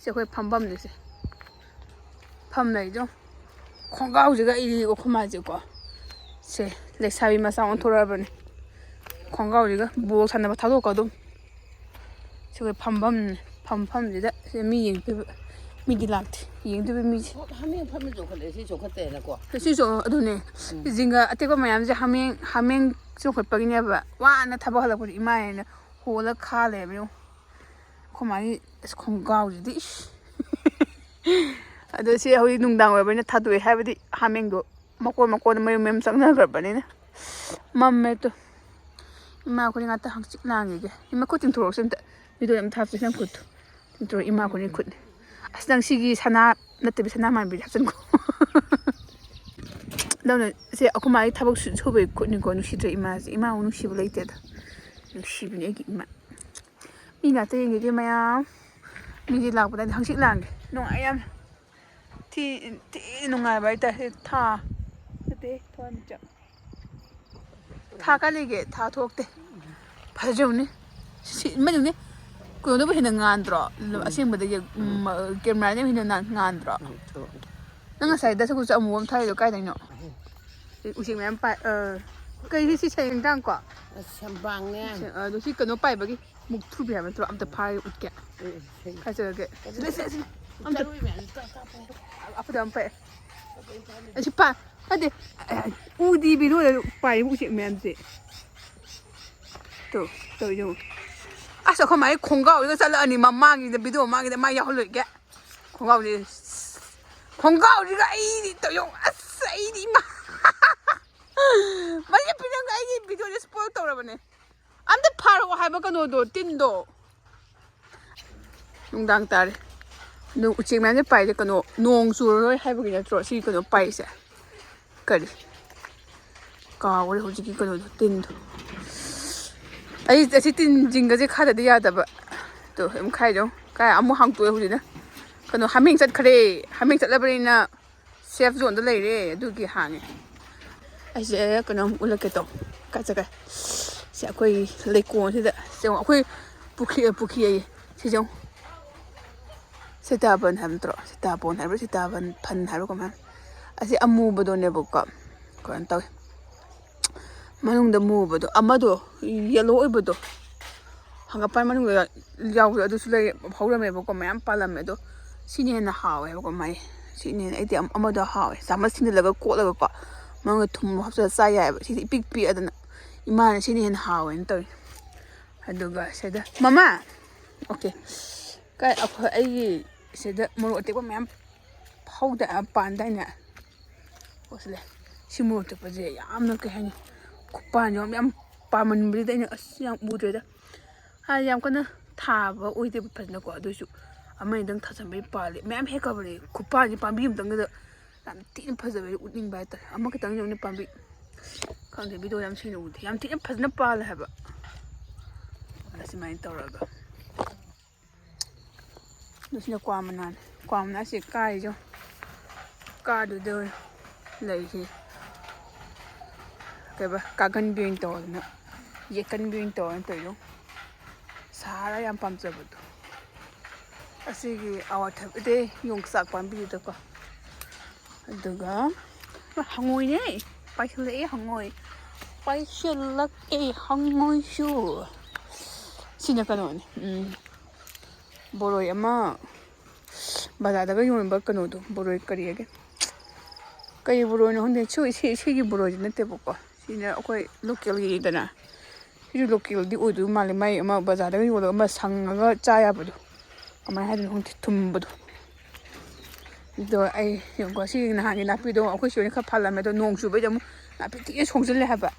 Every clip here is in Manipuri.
ꯑꯩꯈꯣꯏ ꯐꯝꯐꯝꯅꯤꯁꯦ ꯐꯝ ꯂꯩꯗꯣ ꯈꯣꯡꯒ꯭ꯔꯥꯎꯁꯤꯒ ꯑꯩꯗꯤꯀꯣ ꯈꯨꯃꯥꯁꯤꯀꯣ ꯁꯦ ꯂꯩꯁꯥꯕꯤ ꯃꯆꯥ ꯑꯣꯟꯊꯣꯔꯛꯑꯕꯅꯤ ꯈꯣꯡꯒ꯭ꯔꯥꯎꯁꯤꯒ ꯕꯣꯜ ꯁꯥꯟꯅꯕ ꯊꯥꯗꯣꯛꯀ ꯑꯗꯨꯝ ꯁꯤ ꯑꯩꯈꯣꯏ ꯐꯝꯐꯝꯁꯤꯗ ꯁꯤ ꯃꯤ ꯌꯦꯡꯗꯣꯏꯕ ꯃꯤꯗꯤ ꯂꯥꯛꯇꯦ ꯌꯦꯡꯗꯣꯏꯕ ꯃꯤꯁꯦ ꯍꯥꯃꯦꯡ ꯐꯝꯅ ꯆꯣꯡꯈꯠꯂꯦ ꯁꯤ ꯆꯣꯡꯈꯠꯇꯦꯅꯀꯣ ꯁꯤꯁꯨ ꯑꯗꯨꯅꯦ ꯖꯤꯡꯒ ꯑꯇꯦꯛꯄ ꯃꯌꯥꯝꯁꯦ ꯍꯥꯃꯦꯡ ꯆꯣꯡꯈꯠꯄꯒꯤꯅꯦꯕ ꯋꯥꯅ ꯊꯕꯛ ꯍꯜꯂꯛꯄꯗ ꯏꯃꯥꯅ ꯍꯣꯜꯂ ꯈꯥ ꯂꯩꯕ ꯈꯨꯃꯥꯒꯤ ꯈꯣꯡꯒ꯭ꯔꯥꯎꯁꯤꯗꯤ ꯑꯗꯣ ꯁꯤ ꯍꯧꯖꯤꯛ ꯅꯨꯡꯗꯥꯡ ꯑꯣꯏꯔꯕꯅꯤꯅ ꯊꯥꯗꯣꯛꯑꯦ ꯍꯥꯏꯕꯗꯤ ꯍꯥꯃꯦꯡꯗꯣ ꯃꯀꯣꯟ ꯃꯌꯨꯝ ꯆꯪꯅꯈ꯭ꯔꯕꯅꯤꯅ ꯃꯝꯃꯦ ꯇꯣ ꯏꯃꯥ ꯑꯩꯈꯣꯏꯅ ꯉꯥꯛꯇ ꯍꯪꯆꯤꯠ ꯂꯥꯡꯉꯤꯒꯦ ꯏꯃꯥ ꯈꯨꯠ ꯇꯤꯡꯊꯣꯔꯛꯁꯤ ꯑꯝꯇ ꯚꯤꯗꯤꯑꯣ ꯑꯝꯇ ꯍꯥꯞꯆꯩ ꯅꯪ ꯈꯨꯠꯇꯣ ꯇꯤꯡꯊꯣꯔꯛ ꯏꯃꯥ ꯑꯩꯈꯣꯏꯅ ꯈꯨꯠꯅꯤ ꯑꯁ ꯅꯪ ꯁꯤꯒꯤ ꯁꯅꯥ ꯅꯠꯇꯕꯤ ꯁꯅꯥ ꯃꯥꯟꯕꯤꯗꯤ ꯍꯥꯞꯆꯤꯟꯀꯣ ꯑꯗꯨꯅ ꯁꯦ ꯑꯩꯈꯣꯏ ꯃꯥꯒꯤ ꯊꯕꯛ ꯁꯨꯕꯒꯤ ꯈꯨꯠꯅꯤꯀꯣ ꯅꯨꯡꯁꯤꯗ꯭ꯔꯦ ꯏꯃꯥꯁꯦ ꯏꯃꯥꯃꯨꯛ ꯅꯨꯡꯁꯤꯕ ꯂꯩꯇꯦꯗ ꯅꯨꯡꯁꯤꯕꯅꯦ ꯑꯩꯒꯤ ꯏꯃꯥ ꯃꯤ ꯉꯥꯛꯇ ꯌꯦꯡꯉꯤꯗꯤ ꯃꯌꯥꯝ ꯃꯤꯗꯤ ꯂꯥꯛꯄꯗꯗꯤ ꯍꯪꯆꯤꯠ ꯂꯥꯡꯒꯦ ꯅꯨꯡꯉꯥꯏ ꯌꯥꯝ ꯊꯤ ꯅꯨꯡꯉꯥꯏꯕ ꯍꯥꯏꯇꯥꯔꯦ ꯊꯥ ꯅꯠꯇꯦ ꯊꯋꯥꯟꯃꯤꯆꯥꯛ ꯊꯥ ꯀꯥꯏ ꯂꯩꯒꯦ ꯊꯥ ꯊꯣꯛꯇꯦ ꯐꯖꯧꯅꯦ ꯃꯗꯨꯅꯦ ꯀꯩꯅꯣꯗꯕꯨ ꯍꯦꯟꯅ ꯉꯥꯟꯗ꯭ꯔꯣ ꯑꯁꯦꯡꯕꯗꯒꯤ ꯀꯦꯃꯦꯔꯥꯗ ꯍꯦꯟꯅ ꯉꯥꯟꯗ꯭ꯔꯣ ꯅꯪ ꯉꯁꯥꯏ ꯗꯁꯀꯨꯁ ꯑꯃꯨꯕ ꯑꯃ ꯊꯥꯔꯤꯗꯣ ꯀꯥꯏꯗꯩꯅꯣ ꯎꯆꯦꯛ ꯃꯌꯥꯝ ꯄꯥꯏ ꯀꯩꯗꯤ ꯁꯤ ꯁꯩꯍꯦꯡꯗꯥꯡ ꯀꯣ ꯁꯦꯝꯕꯥꯡꯅꯦ ꯑꯗꯣ ꯁꯤ ꯀꯩꯅꯣ ꯄꯥꯏꯕꯒꯤ ꯃꯨꯛ ꯊ꯭ꯔꯨꯕꯤ ꯍꯥꯏꯕ ꯅꯠꯇ꯭ꯔꯣ ꯑꯝꯇ ꯐꯥꯔꯒ ꯎꯠꯀꯦ ꯈꯥꯏꯖꯔꯒꯦ ꯑꯝꯇ ꯑꯐꯗ ꯑꯃ ꯄꯥꯏꯑꯦ ꯑꯁꯤ ꯅꯠꯇꯦ ꯎꯗꯤ ꯚꯤꯗꯤꯑꯣꯗ ꯄꯥꯏꯔꯤꯕ ꯎꯆꯦꯛ ꯃꯌꯥꯝꯁꯦ ꯇꯧ ꯑꯁ ꯑꯩꯈꯣꯏ ꯃꯥꯒꯤ ꯈꯣꯡꯒ꯭ꯔꯥꯎꯁꯤꯒ ꯆꯠꯂꯛꯑꯅꯤ ꯃꯃꯥꯡꯒꯤꯗ ꯚꯤꯗꯤꯑꯣ ꯃꯃꯥꯡꯒꯤꯗ ꯃꯥ ꯌꯥꯎꯍꯜꯂꯣꯏꯒꯦ ꯈꯣꯡꯒ꯭ꯔꯥꯎꯁꯤꯒ ꯑꯩꯗꯤ ꯇꯧꯌꯣ ꯑꯁ ꯑꯩꯗꯤ ꯏꯃꯥ ꯃꯁꯤ ꯐꯤꯂꯝꯒ ꯑꯩꯒꯤ ꯚꯤꯗꯤꯑꯣꯁꯦ ꯁ꯭ꯄꯣꯏꯜ ꯇꯧꯔꯕꯅꯦ ꯑꯝꯇ ꯐꯥꯔꯛꯑꯣ ꯍꯥꯏꯕ ꯀꯩꯅꯣꯗꯣ ꯇꯤꯟꯗꯣ ꯅꯨꯡꯗꯥꯡ ꯇꯥꯔꯦ ꯑꯗꯨ ꯎꯆꯦꯛ ꯃꯌꯥꯝꯁꯦ ꯄꯥꯏꯁꯦ ꯀꯩꯅꯣ ꯅꯣꯡ ꯆꯨꯔꯔꯣꯏ ꯍꯥꯏꯕꯒꯤ ꯅꯠꯇ꯭ꯔꯣ ꯁꯤ ꯀꯩꯅꯣ ꯄꯥꯏꯁꯦ ꯀꯔꯤ ꯀꯥꯎꯈ꯭ꯔꯦ ꯍꯧꯖꯤꯛꯀꯤ ꯀꯩꯅꯣꯗꯣ ꯇꯤꯟꯗꯣ ꯑꯩ ꯑꯁꯤ ꯇꯤꯟ ꯖꯤꯡꯒꯁꯦ ꯈꯥꯗꯗꯤ ꯌꯥꯗꯕ ꯇꯣ ꯑꯗꯨꯝ ꯈꯥꯏꯗꯣ ꯀꯥꯏ ꯑꯃꯨꯛ ꯍꯥꯡꯇꯣꯛꯑꯦ ꯍꯧꯖꯤꯛꯅ ꯀꯩꯅꯣ ꯍꯥꯃꯦꯡ ꯆꯠꯈ꯭ꯔꯦ ꯍꯥꯃꯦꯡ ꯆꯠꯂꯕꯅꯤꯅ ꯁꯦꯐ ꯖꯣꯟꯗ ꯂꯩꯔꯦ ꯑꯗꯨꯒꯤ ꯍꯥꯡꯉꯦ ꯑꯩꯁꯦ ꯀꯩꯅꯣꯝ ꯎꯠꯂꯛꯀꯦ ꯇꯧ ꯀꯥꯏ ꯆꯠꯈ꯭ꯔꯦ ꯁꯤ ꯑꯩꯈꯣꯏ ꯂꯩꯀꯣꯜꯁꯤꯗ ꯑꯩꯈꯣꯏ ꯄꯨꯈ꯭ꯔꯤ ꯑꯌꯦ ꯁꯤꯖꯧ ꯁꯤꯇꯥꯕꯟ ꯍꯥꯏꯕ ꯅꯠꯇ꯭ꯔꯣ ꯁꯤꯇꯥꯕꯣꯟ ꯍꯥꯏꯕ꯭ꯔꯥ ꯁꯤꯇꯥꯕꯟ ꯐꯟ ꯍꯥꯏꯕ꯭ꯔꯥ ꯀꯃꯥꯏꯅ ꯑꯁꯤ ꯑꯃꯨꯕꯗꯣꯅꯦꯕꯀꯣ ꯀꯩꯅꯣ ꯇꯧꯋꯦ ꯃꯅꯨꯡꯗ ꯃꯨꯕꯗꯣ ꯑꯃꯗꯣ ꯌꯦꯜꯂꯣ ꯑꯣꯏꯕꯗꯣ ꯍꯪꯒꯄꯥꯟ ꯃꯅꯨꯡꯗ ꯌꯥꯎꯕꯗꯣ ꯑꯗꯨꯁꯨ ꯂꯩ ꯍꯧꯔꯝꯃꯦꯕꯀꯣ ꯃꯌꯥꯝ ꯄꯥꯜꯂꯝꯃꯦ ꯑꯗꯣ ꯁꯤꯅ ꯍꯦꯟꯅ ꯍꯥꯎꯋꯦꯕꯀꯣ ꯃꯥꯏ ꯁꯤꯅ ꯍꯦꯟꯅ ꯑꯩꯗꯤ ꯑꯃꯗꯣ ꯍꯥꯎꯋꯦ ꯆꯥꯃꯁ ꯊꯤꯟꯖꯤꯜꯂꯒ ꯀꯣꯠꯂꯒꯀꯣ ꯃꯅꯨꯡꯗ ꯊꯨꯝ ꯍꯥꯞꯆꯤꯜꯂꯒ ꯆꯥ ꯌꯥꯏꯑꯕ ꯁꯤꯗꯤ ꯏꯄꯤꯛ ꯄꯤꯛꯑꯗꯅ ꯏꯃꯥꯅ ꯁꯤꯅ ꯍꯦꯟꯅ ꯍꯥꯎꯋꯦꯅ ꯇꯧꯋꯤ ꯑꯗꯨꯒ ꯁꯤꯗ ꯃꯃꯥ ꯑꯣꯀꯦ ꯀꯥꯏ ꯑꯩꯈꯣꯏ ꯑꯩꯒꯤ ꯁꯤꯗ ꯃꯣꯔꯣꯛ ꯑꯇꯦꯛꯄ ꯃꯌꯥꯝ ꯄꯥꯟꯗꯥꯏꯅꯦ ꯄꯣꯠꯁꯤꯜꯂꯦ ꯁꯤ ꯃꯣꯔꯣꯛ ꯑꯇꯦꯛꯄꯁꯦ ꯌꯥꯝꯅ ꯀꯩ ꯍꯥꯏꯅꯤ ꯈꯨꯄꯥꯟ ꯌꯥꯝ ꯄꯥꯝꯃꯟꯕꯁꯤꯗ ꯑꯩꯅ ꯑꯁ ꯌꯥꯝ ꯎꯗ꯭ꯔꯦꯗ ꯍꯥꯏꯗꯤ ꯌꯥꯝ ꯀꯟꯅ ꯊꯥꯕ ꯑꯣꯏꯗꯦꯕ ꯐꯖꯅꯀꯣ ꯑꯗꯨꯏꯁꯨ ꯑꯃꯅꯤꯗꯪ ꯊꯥꯖꯟꯕꯩ ꯄꯥꯜꯂꯦ ꯃꯌꯥꯝ ꯍꯦꯛꯈ꯭ꯔꯕꯅꯦ ꯈꯨꯄꯥꯟꯁꯦ ꯄꯥꯝꯕꯤ ꯑꯃꯇꯪꯒꯗ ꯌꯥꯝ ꯊꯤꯅ ꯐꯖꯕꯗꯤ ꯎꯠꯅꯤꯡꯕ ꯍꯥꯏꯇꯥꯔꯦ ꯑꯃꯈꯛꯇꯪ ꯌꯧꯅꯤ ꯄꯥꯝꯕꯤ ꯈꯪꯗꯦ ꯚꯤꯗꯤꯑꯣ ꯌꯥꯝ ꯁꯦꯡꯅ ꯎꯗꯦ ꯌꯥꯝ ꯊꯤꯅ ꯐꯖꯅ ꯄꯥꯜꯂꯦ ꯍꯥꯏꯕ ꯑꯁꯨꯃꯥꯏꯅ ꯇꯧꯔꯒ ꯑꯗꯨꯁꯤꯅ ꯀ꯭ꯋꯥ ꯃꯅꯥꯅꯦ ꯀ꯭ꯋꯥ ꯃꯅꯥꯁꯦ ꯀꯥꯔꯤꯁꯨ ꯀꯥꯗꯨꯗ ꯂꯩꯁꯤ ꯀꯩꯕ ꯀꯥꯒꯟꯕꯤ ꯑꯣꯏꯅ ꯇꯧꯗꯅ ꯌꯦꯛꯀꯟꯕꯤ ꯑꯣꯏꯅ ꯇꯧꯔꯅ ꯇꯧꯔꯤꯗꯣ ꯁꯥꯔ ꯌꯥꯝ ꯄꯥꯝꯖꯕꯗꯣ ꯑꯁꯤꯒꯤ ꯑꯋꯥꯊꯕꯤꯗꯤ ꯌꯣꯡꯆꯥꯛ ꯄꯥꯝꯕꯤꯗꯨꯗꯀꯣ ꯑꯗꯨꯒ ꯍꯪꯉꯣꯏꯅꯦ ꯄꯥꯏꯁꯤꯜꯂꯛꯑꯦ ꯍꯪꯉꯣꯏ ꯄꯥꯏꯁꯤꯜꯂꯛꯑꯦ ꯍꯪꯉꯣꯏꯁꯨ ꯁꯤꯅ ꯀꯩꯅꯣꯅꯦ ꯕꯣꯔꯣꯏ ꯑꯃ ꯕꯖꯥꯔꯗꯒ ꯌꯣꯟꯕ ꯀꯩꯅꯣꯗꯣ ꯕꯣꯔꯣꯏ ꯀꯔꯤ ꯍꯥꯏꯒꯦ ꯀꯩ ꯕꯣꯔꯣꯏꯅꯣ ꯈꯪꯗꯦ ꯁꯤꯒꯤ ꯕꯣꯔꯣꯏꯗꯤ ꯅꯠꯇꯦꯕꯀꯣ ꯁꯤꯅ ꯑꯩꯈꯣꯏ ꯂꯣꯀꯦꯜꯒꯤꯗꯅ ꯁꯤꯁꯨ ꯂꯣꯀꯦꯜꯗꯤ ꯑꯣꯏꯗꯣꯏ ꯃꯥꯜꯂꯦ ꯃꯥꯏ ꯑꯃ ꯕꯖꯥꯔꯗꯒ ꯌꯣꯜꯂꯒ ꯑꯃ ꯁꯪꯉꯒ ꯆꯥ ꯌꯥꯕꯗꯣ ꯀꯃꯥꯏꯅ ꯍꯥꯏꯗꯣꯏꯅꯣ ꯈꯪꯗꯦ ꯊꯨꯝꯕꯗꯣ ꯑꯗꯣ ꯑꯩ ꯌꯦꯡꯀꯣ ꯁꯤ ꯅꯍꯥꯟꯒꯤ ꯅꯥꯄꯤꯗꯣ ꯑꯩꯈꯣꯏ ꯁꯤꯗ ꯈꯔ ꯐꯜꯂꯝꯃꯦ ꯑꯗꯣ ꯅꯣꯡ ꯆꯨꯕꯩꯗ ꯑꯃꯨꯛ ꯅꯥꯄꯤ ꯊꯤꯅ ꯁꯣꯡꯖꯤꯜꯂꯦ ꯍꯥꯏꯕ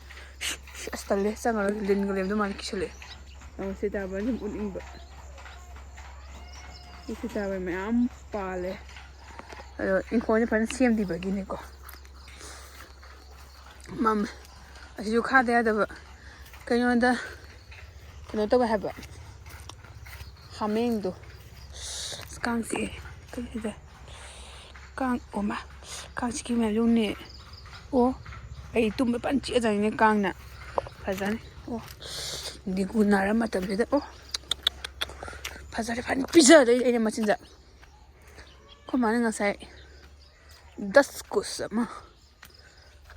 ꯑꯁ ꯇꯜꯂꯦ ꯆꯪꯉꯔꯣꯏ ꯂꯤꯟꯒ ꯂꯩꯔꯝꯗꯧ ꯃꯥꯜꯂꯦ ꯀꯤꯁꯜꯂꯛꯑꯦ ꯁꯤꯇꯥꯕꯣꯟ ꯁꯨꯝ ꯎꯠꯅꯤꯡꯕ ꯁꯤꯇꯥꯕꯣꯟ ꯃꯌꯥꯝ ꯄꯥꯜꯂꯦ ꯑꯗꯣ ꯏꯪꯈꯣꯜꯁꯦ ꯐꯖꯅ ꯁꯦꯝꯗꯕꯒꯤꯅꯦꯀꯣ ꯃꯝꯃꯦ ꯑꯁꯤꯁꯨ ꯈꯥꯗ ꯌꯥꯗꯕ ꯀꯩꯅꯣꯗ ꯀꯩꯅꯣ ꯇꯧꯋꯦ ꯍꯥꯏꯕ ꯍꯥꯃꯦꯡꯗꯣ ꯀꯥꯡ ꯆꯤꯛꯑꯦ ꯀꯩꯁꯤꯗ ꯀꯥꯡ ꯑꯣꯃꯥ ꯀꯥꯡ ꯆꯤꯛꯈꯤ ꯃꯌꯥꯝ ꯌꯧꯅꯦ ꯑꯣ ꯑꯩ ꯇꯨꯝꯕ ꯐꯖꯅ ꯆꯤꯛꯑꯖꯥꯠꯅꯤꯅꯦ ꯀꯥꯡꯅ ꯐꯖꯅꯤ ꯑꯣ ꯗꯦꯡꯒꯨ ꯅꯥꯔ ꯃꯇꯝꯁꯤꯗ ꯑꯣ ꯐꯖꯔꯦ ꯐꯖꯅ ꯄꯤꯖꯗꯣꯏꯅꯦ ꯑꯩꯅ ꯃꯆꯤꯟꯖꯥꯛ ꯈꯣꯏ ꯃꯥꯅ ꯉꯁꯥꯏ ꯗꯁꯀꯨꯁ ꯑꯃ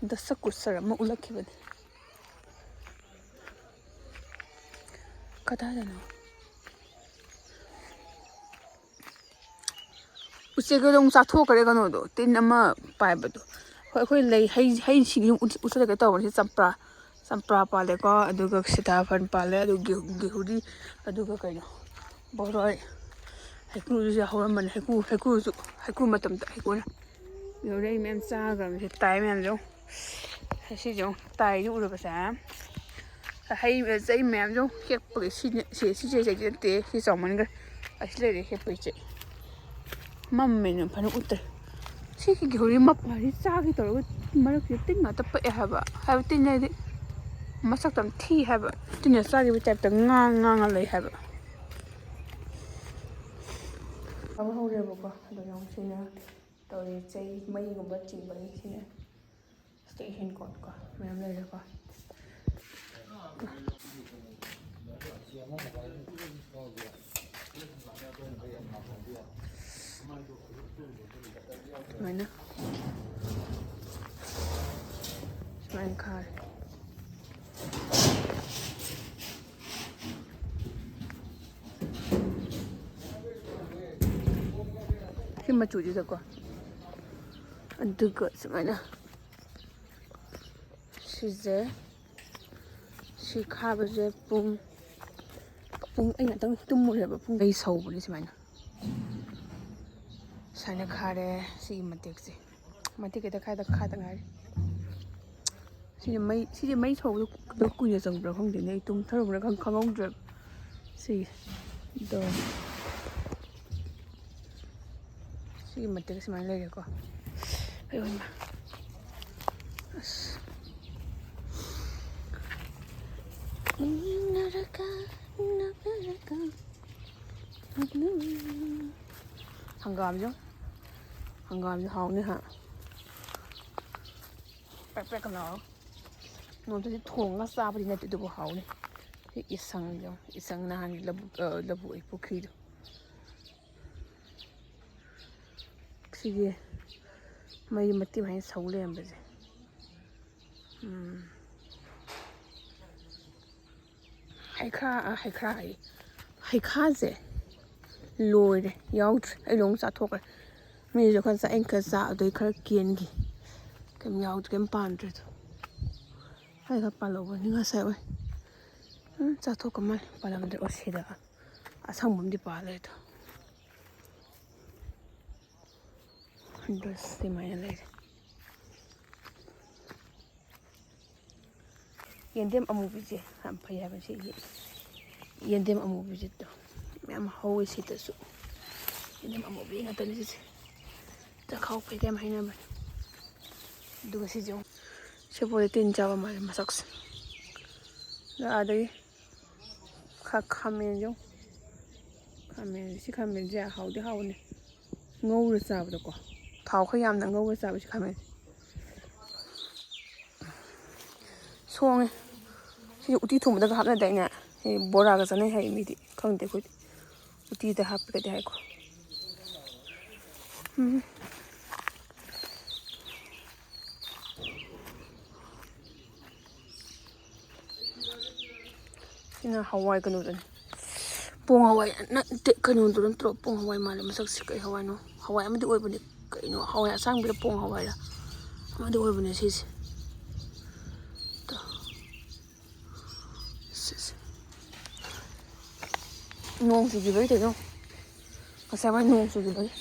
ꯗꯁꯀꯨꯁꯔ ꯑꯃ ꯎꯠꯂꯛꯈꯤꯕꯅꯤ ꯀꯗꯥꯏꯗꯅꯣ ꯎꯆꯦꯛꯀꯗꯣ ꯑꯃꯨꯛ ꯆꯥꯊꯣꯛꯈ꯭ꯔꯦ ꯀꯩꯅꯣꯗꯣ ꯇꯤꯟ ꯑꯃ ꯄꯥꯏꯕꯗꯣ ꯑꯩꯈꯣꯏ ꯂꯩ ꯍꯩ ꯁꯤꯒꯤ ꯎꯆꯦꯛꯀ ꯇꯧꯕꯅꯤ ꯆꯝꯄ꯭ꯔꯥ ꯄꯥꯜꯂꯦꯀꯣ ꯑꯗꯨꯒ ꯁꯤꯇꯥꯐꯟ ꯄꯥꯜꯂꯦ ꯑꯗꯨꯒ ꯒꯦꯍꯨꯗꯤ ꯑꯗꯨꯒ ꯀꯩꯅꯣ ꯕꯣꯔꯣꯏ ꯍꯩꯀ꯭ꯔꯨꯁꯨ ꯍꯧꯔꯝꯕꯅꯤ ꯍꯩꯀ꯭ꯔꯨ ꯃꯇꯝꯗ ꯍꯩꯀ꯭ꯔꯨꯅ ꯌꯧꯔꯛꯏ ꯃꯌꯥꯝ ꯆꯥꯈ꯭ꯔꯕꯅꯤ ꯁꯤ ꯇꯥꯏ ꯃꯌꯥꯝꯁꯦ ꯁꯤꯁꯦ ꯇꯥꯏꯁꯦ ꯎꯔꯕꯁꯦ ꯍꯩ ꯆꯩ ꯃꯌꯥꯝꯁꯨ ꯍꯦꯛꯄꯒꯤ ꯁꯤ ꯆꯩꯁꯦ ꯅꯠꯇꯦ ꯁꯤ ꯆꯥꯎꯃꯟꯈ꯭ꯔꯦ ꯑꯁꯤ ꯂꯩꯔꯦ ꯍꯦꯛꯄꯒꯤ ꯆꯩ ꯃꯝꯃꯦꯅ ꯐꯅ ꯎꯠꯇ꯭ꯔꯦ ꯁꯤꯒꯤ ꯒꯦꯍꯨꯔꯤ ꯃꯄꯥꯁꯤ ꯆꯥꯒꯦ ꯇꯧꯔꯒ ꯃꯔꯛꯁꯤꯗ ꯇꯤꯟ ꯉꯥꯛꯇ ꯄꯛꯑꯦ ꯍꯥꯏꯕ ꯇꯤꯟ ꯍꯥꯏꯗꯤ ꯃꯁꯛꯇ ꯌꯥꯝ ꯊꯤ ꯍꯥꯏꯕ ꯇꯤꯟꯅ ꯆꯥꯈꯤꯕꯒꯤ ꯇꯥꯏꯞꯇ ꯉꯥꯡꯉ ꯂꯩ ꯍꯥꯏꯕ ꯑꯃ ꯍꯧꯔꯦꯕꯀꯣ ꯑꯗꯨꯒ ꯁꯤꯅ ꯇꯧꯔꯤ ꯆꯩ ꯃꯩꯒꯨꯝꯕ ꯆꯤꯡꯕꯒꯤ ꯁꯤꯅ ꯁ꯭ꯇꯦꯁꯟ ꯀꯣꯠꯀꯣ ꯃꯌꯥꯝ ꯂꯩꯔꯦꯀꯣ ꯁꯨꯃꯥꯏꯅ ꯈꯥꯔꯦ ꯁꯤ ꯃꯆꯨꯁꯤꯗꯀꯣ ꯑꯗꯨꯒ ꯁꯨꯃꯥꯏꯅ ꯁꯤ ꯈꯥꯕꯁꯦ ꯄꯨꯡ ꯑꯩ ꯉꯥꯛꯇꯪ ꯇꯨꯝꯃꯨꯔꯦꯕ ꯄꯨꯡ ꯑꯩ ꯁꯧꯕꯅꯤ ꯁꯨꯃꯥꯏꯅ ꯈꯥꯔꯦ ꯁꯤꯒꯤ ꯃꯇꯦꯛ ꯈꯥꯗ ꯉꯥꯏꯔꯦ ꯁꯤꯁꯦ ꯃꯩ ꯁꯧꯕꯗꯣ ꯀꯨꯏꯅ ꯆꯪꯕ꯭ꯔꯥ ꯈꯪꯗꯦꯅꯦ ꯑꯩ ꯇꯨꯝꯊꯔꯨꯕ꯭ꯔꯥ ꯈꯪꯍꯧꯗ꯭ꯔꯦꯕ ꯁꯤꯒꯤ ꯃꯇꯦꯛ ꯁꯨꯃꯥꯏꯅ ꯂꯩꯔꯦꯀꯣ ꯑꯩ ꯑꯁ ꯍꯪꯒꯥꯝꯁꯨ ꯍꯥꯎꯅꯤ ꯄꯦꯛ ꯂꯥꯎꯔꯒ ꯅꯣꯡꯇꯗꯤ ꯊꯣꯡꯉꯒ ꯆꯥꯕꯗꯤ ꯅꯠꯇꯦ ꯑꯗꯨꯕꯨ ꯍꯥꯎꯅꯤ ꯏꯁꯪ ꯅꯍꯥꯟꯒꯤ ꯂꯧꯕꯨꯛ ꯑꯩ ꯄꯨꯈ꯭ꯔꯤꯗꯣ ꯁꯤꯒꯤ ꯃꯩ ꯃꯇꯦꯛ ꯍꯥꯏꯅ ꯁꯧ ꯂꯩꯔꯝꯕꯁꯦ ꯍꯩꯈꯥꯁꯦ ꯂꯣꯏꯔꯦ ꯌꯥꯎꯗ꯭ꯔꯦ ꯑꯩ ꯂꯣꯡ ꯆꯥꯊꯣꯛꯈ꯭ꯔꯦ ꯃꯤꯁꯨ ꯈꯔ ꯆꯥ ꯑꯩꯅ ꯈꯔ ꯆꯥ ꯑꯗꯨꯗꯩ ꯈꯔ ꯀꯦꯟꯈꯤ ꯀꯩꯝ ꯌꯥꯎꯗ꯭ꯔꯦ ꯀꯩꯝ ꯄꯥꯟꯗ꯭ꯔꯦꯗꯣ ꯑꯩ ꯈꯔ ꯄꯥꯜꯍꯧꯕꯅꯤ ꯉꯁꯥꯏ ꯑꯣꯏ ꯆꯥꯊꯣꯛꯀ ꯃꯥꯜꯂꯦ ꯄꯥꯜꯂꯝꯗ꯭ꯔꯦ ꯁꯤꯗ ꯑꯁꯪꯕ ꯑꯃꯗꯤ ꯄꯥꯜꯂꯦꯗꯣ ꯁꯨꯃꯥꯏꯅ ꯂꯩꯔꯦ ꯌꯦꯟꯗꯦꯝ ꯑꯃꯨꯕꯤꯁꯦ ꯌꯥꯝ ꯐꯩ ꯍꯥꯏꯕ ꯁꯤꯒꯤ ꯌꯦꯟꯗꯦꯝ ꯑꯃꯨꯕꯤꯁꯤꯗꯣ ꯃꯌꯥꯝ ꯍꯧꯋꯤ ꯁꯤꯗꯁꯨ ꯌꯦꯟꯗꯦꯝ ꯑꯃꯨꯕꯤ ꯉꯥꯛꯇꯅꯤ ꯁꯤꯁꯦ ꯆꯥꯈꯥꯎ ꯐꯩ ꯀꯥꯏ ꯍꯥꯏꯅꯕꯅꯤ ꯑꯗꯨꯒ ꯁꯤꯁꯦ ꯁꯤꯕꯨꯗꯤ ꯇꯤꯟ ꯆꯥꯕ ꯃꯥꯜꯂꯦ ꯃꯁꯛꯁꯦ ꯑꯗꯒꯤ ꯈꯥꯃꯦꯟꯁꯦ ꯈꯥꯃꯦꯟꯁꯦ ꯍꯥꯎꯗꯤ ꯍꯥꯎꯕꯅꯤ ꯉꯧꯔ ꯆꯥꯕꯗꯀꯣ ꯊꯥꯎ ꯈꯔ ꯌꯥꯝꯅ ꯉꯧꯔ ꯆꯥꯕꯁꯤ ꯈꯥꯃꯦꯟ ꯁꯣꯡꯉꯦ ꯁꯤꯁꯦ ꯎꯇꯤ ꯊꯣꯡꯕꯗꯒ ꯍꯥꯞꯅꯗꯥꯏꯅꯦ ꯕꯣꯔꯥꯒ ꯆꯥꯅꯩ ꯍꯥꯏ ꯃꯤꯗꯤ ꯈꯪꯗꯦ ꯑꯩꯈꯣꯏꯗꯤ ꯎꯇꯤꯗ ꯍꯥꯞꯄꯒꯗꯤ ꯍꯥꯏꯀꯣ ꯁꯤꯅ ꯍꯋꯥꯏ ꯀꯩꯅꯣꯗꯨꯅꯤ ꯄꯣꯡ ꯍꯋꯥꯏ ꯅꯠꯇꯦ ꯀꯩꯅꯣꯗꯨ ꯅꯠꯇ꯭ꯔꯣ ꯄꯣꯡ ꯍꯋꯥꯏ ꯃꯥꯜꯂꯦ ꯃꯁꯛꯁꯦ ꯀꯩ ꯍꯋꯥꯏꯅꯣ ꯍꯋꯥꯏ ꯑꯃꯗꯤ ꯑꯣꯏꯕꯅꯤ ꯀꯩꯅꯣ ꯍꯋꯥꯏ ꯑꯁꯥꯡꯕꯤꯔ ꯄꯣꯡ ꯍꯋꯥꯏꯔ ꯑꯃꯗꯤ ꯑꯣꯏꯕꯅꯦ ꯁꯤꯁꯦ ꯅꯣꯡ ꯆꯨꯈꯤꯕꯩ ꯀꯩꯅꯣ ꯉꯁꯥꯏ ꯋꯥꯏ ꯅꯣꯡ ꯆꯨꯈꯤꯕꯒꯤ